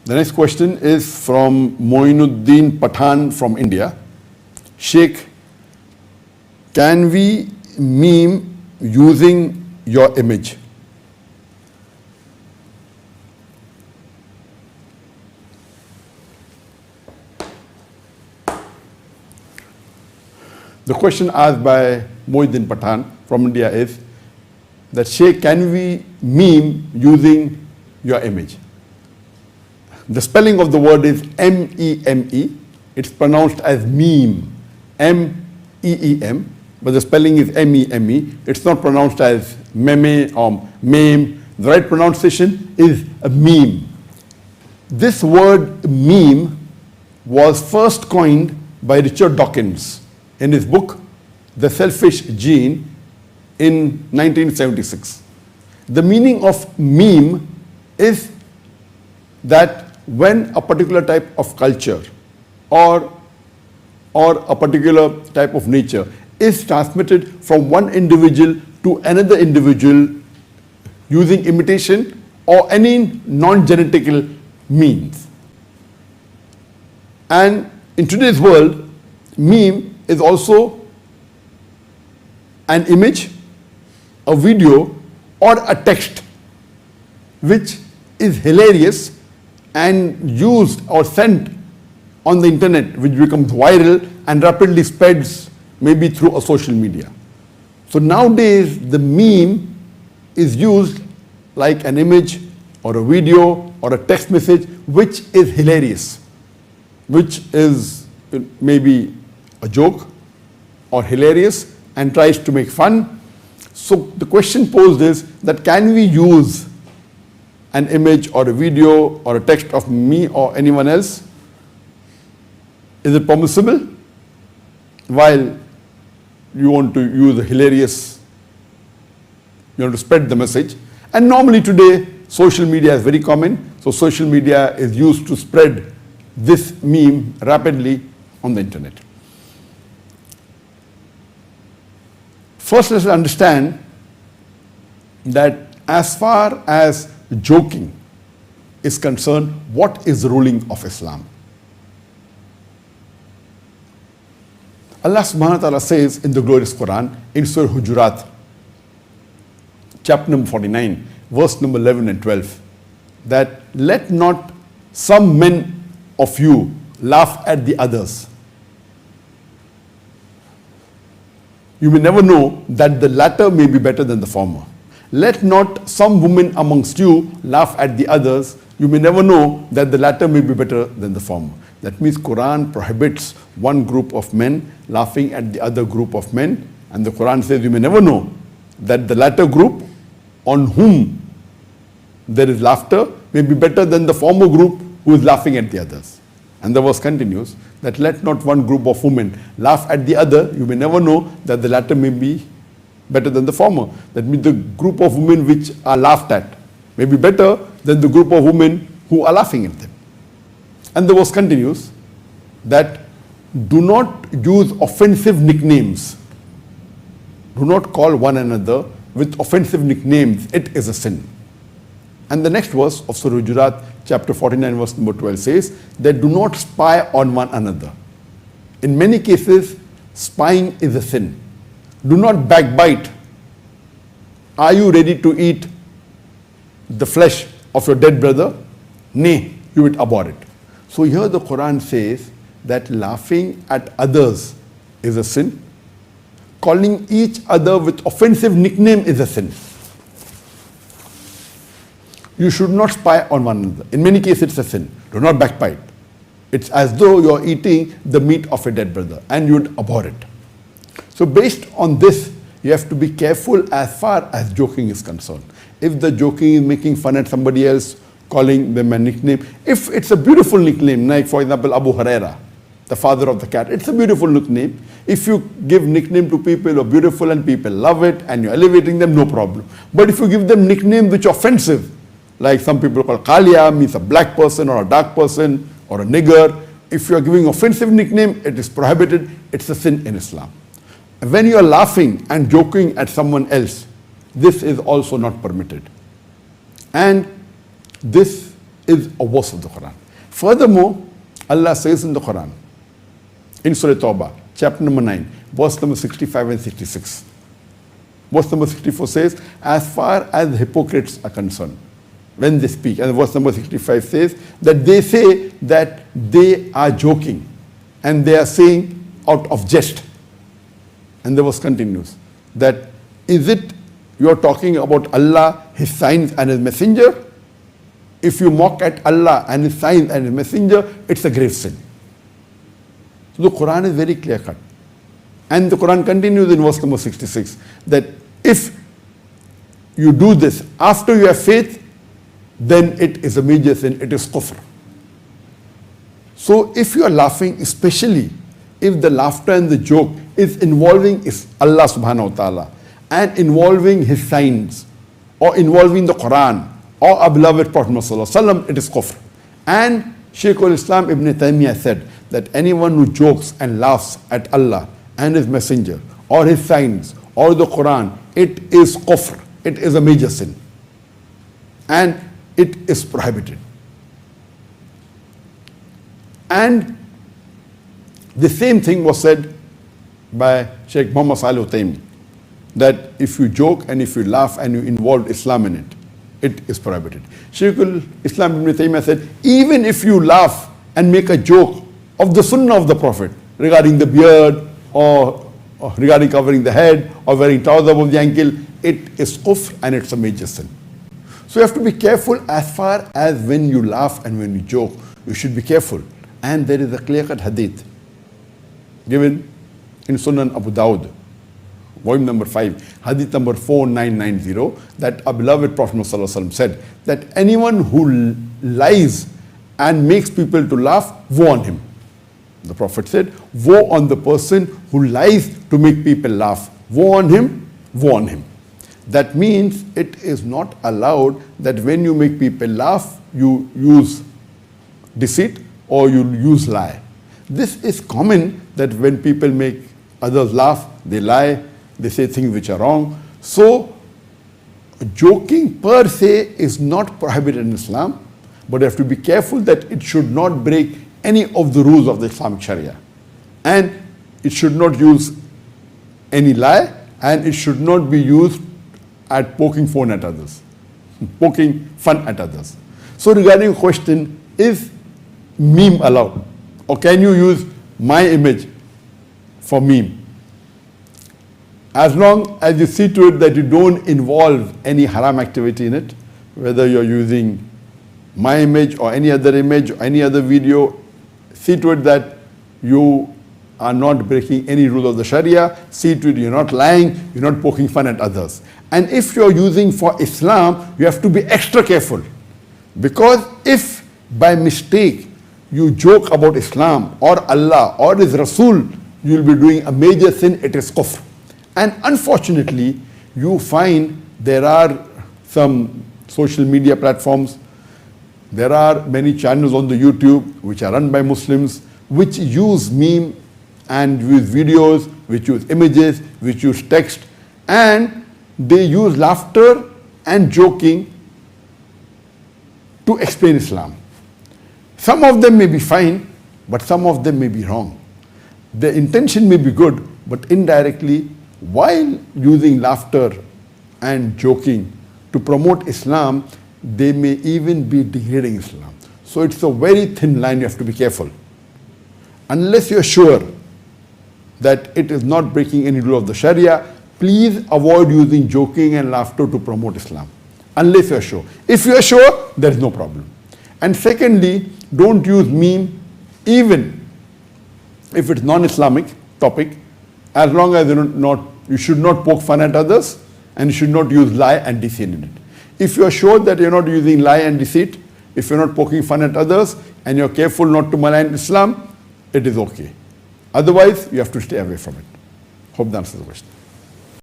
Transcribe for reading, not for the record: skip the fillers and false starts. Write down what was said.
The next question is from Moinuddin Pathan from India. Sheikh, can we meme using your image? The question asked by Moinuddin Pathan from India is that, Sheikh, can we meme using your image? The spelling of the word is M-E-M-E. It's pronounced as meme, M-E-E-M, but the spelling is M-E-M-E. It's not pronounced as meme or meme. The right pronunciation is a meme. This word meme was first coined by Richard Dawkins in his book, The Selfish Gene, in 1976. The meaning of meme is that when a particular type of culture or a particular type of nature is transmitted from one individual to another individual using imitation or any non-genetical means. And in today's world, meme is also an image, a video, or a text which is hilarious and used or sent on the internet, which becomes viral and rapidly spreads maybe through a social media. So nowadays the meme is used like an image or a video or a text message which is hilarious, which is maybe a joke or hilarious and tries to make fun. So the question posed is that, can we use an image or a video or a text of me or anyone else? Is it permissible while you want to use a hilarious, you want to spread the message? And normally today social media is very common, so social media is used to spread this meme rapidly on the internet. First, let's understand that as far as joking is concerned, what is the ruling of Islam? Allah subhanahu wa ta'ala says in the glorious Quran, in Surah Hujurat, chapter number 49, verse number 11 and 12, that let not some men of you laugh at the others. You may never know that the latter may be better than the former. Let not some women amongst you laugh at the others. You may never know that the latter may be better than the former. That means Quran prohibits one group of men laughing at the other group of men. And the Quran says you may never know that the latter group on whom there is laughter may be better than the former group who is laughing at the others. And the verse continues that let not one group of women laugh at the other. You may never know that the latter may be better than the former. That means the group of women which are laughed at may be better than the group of women who are laughing at them. And the verse continues that do not use offensive nicknames. Do not call one another with offensive nicknames. It is a sin. And the next verse of Surah Hujurat, chapter 49, verse number 12 says that do not spy on one another. In many cases, spying is a sin. Do not backbite. Are you ready to eat the flesh of your dead brother? Nay, you will abhor it. So here the Quran says that laughing at others is a sin. Calling each other with offensive nickname is a sin. You should not spy on one another. In many cases it's a sin. Do not backbite. It's as though you are eating the meat of a dead brother and you would abhor it. So based on this, you have to be careful as far as joking is concerned. If the joking is making fun at somebody else, calling them a nickname, if it's a beautiful nickname, like for example Abu Huraira, the father of the cat, it's a beautiful nickname. If you give nickname to people who are beautiful and people love it and you're elevating them, no problem. But if you give them nicknames which are offensive, like some people call Kalia, means a black person or a dark person or a nigger, if you are giving offensive nickname, it is prohibited, it's a sin in Islam. When you are laughing and joking at someone else, this is also not permitted. And this is a verse of the Quran. Furthermore, Allah says in the Quran, in Surah Tawbah, chapter number 9, verse number 65 and 66. Verse number 64 says, as far as hypocrites are concerned, when they speak, and verse number 65 says that they say that they are joking and they are saying out of jest. And the verse continues that, is it you are talking about Allah, His signs and His messenger? If you mock at Allah and His signs and His messenger, it's a grave sin. So the Quran is very clear cut. And the Quran continues in verse number 66 that if you do this after you have faith, then it is a major sin, it is kufr. So if you are laughing, especially if the laughter and the joke is involving Allah subhanahu wa ta'ala and involving His signs or involving the Quran or our beloved Prophet Muhammad sallallahu alaihi wasallam, it is kufr. And Shaykh al-Islam Ibn Taymiyyah said that anyone who jokes and laughs at Allah and His messenger or His signs or the Quran, it is kufr, it is a major sin and it is prohibited. And the same thing was said by Sheikh Muhammad Salih Uthaymeen, that if you joke and if you laugh and you involve Islam in it, it is prohibited. Shaykh al-Islam Ibn Taymiyyah said, even if you laugh and make a joke of the sunnah of the Prophet regarding the beard or regarding covering the head or wearing trousers above the ankle, it is kufr and it's a major sin. So you have to be careful as far as when you laugh and when you joke, you should be careful. And there is a clear-cut hadith given in Sunan Abu Dawud, volume number 5, hadith number 4990, that our beloved Prophet ﷺ said that anyone who lies and makes people to laugh, woe on him. The Prophet said, woe on the person who lies to make people laugh. Woe on him, woe on him. That means it is not allowed that when you make people laugh, you use deceit or you use lie. This is common, that when people make others laugh, they lie, they say things which are wrong. So joking per se is not prohibited in Islam, but you have to be careful that it should not break any of the rules of the Islamic Sharia. And it should not use any lie, and it should not be used at poking fun at others, poking fun at others. So regarding the question, is meme allowed? Or can you use my image for meme? As long as you see to it that you don't involve any haram activity in it, whether you're using my image or any other image or any other video, see to it that you are not breaking any rule of the Sharia, see to it you're not lying, you're not poking fun at others. And if you're using for Islam, you have to be extra careful. Because if by mistake you joke about Islam or Allah or His Rasul, you'll be doing a major sin, it is kufr. And unfortunately, you find there are some social media platforms, there are many channels on the YouTube which are run by Muslims, which use meme and use videos, which use images, which use text, and they use laughter and joking to explain Islam. Some of them may be fine, but some of them may be wrong. The intention may be good, but indirectly, while using laughter and joking to promote Islam, they may even be degrading Islam. So it's a very thin line, you have to be careful. Unless you're sure that it is not breaking any rule of the Sharia, please avoid using joking and laughter to promote Islam. Unless you're sure. If you're sure, there is no problem. And secondly, don't use meme even if it's non-Islamic topic, as long as you should not poke fun at others and you should not use lie and deceit in it. If you're sure that you're not using lie and deceit, if you're not poking fun at others and you're careful not to malign Islam, it is okay. Otherwise, you have to stay away from it. Hope that answers the question.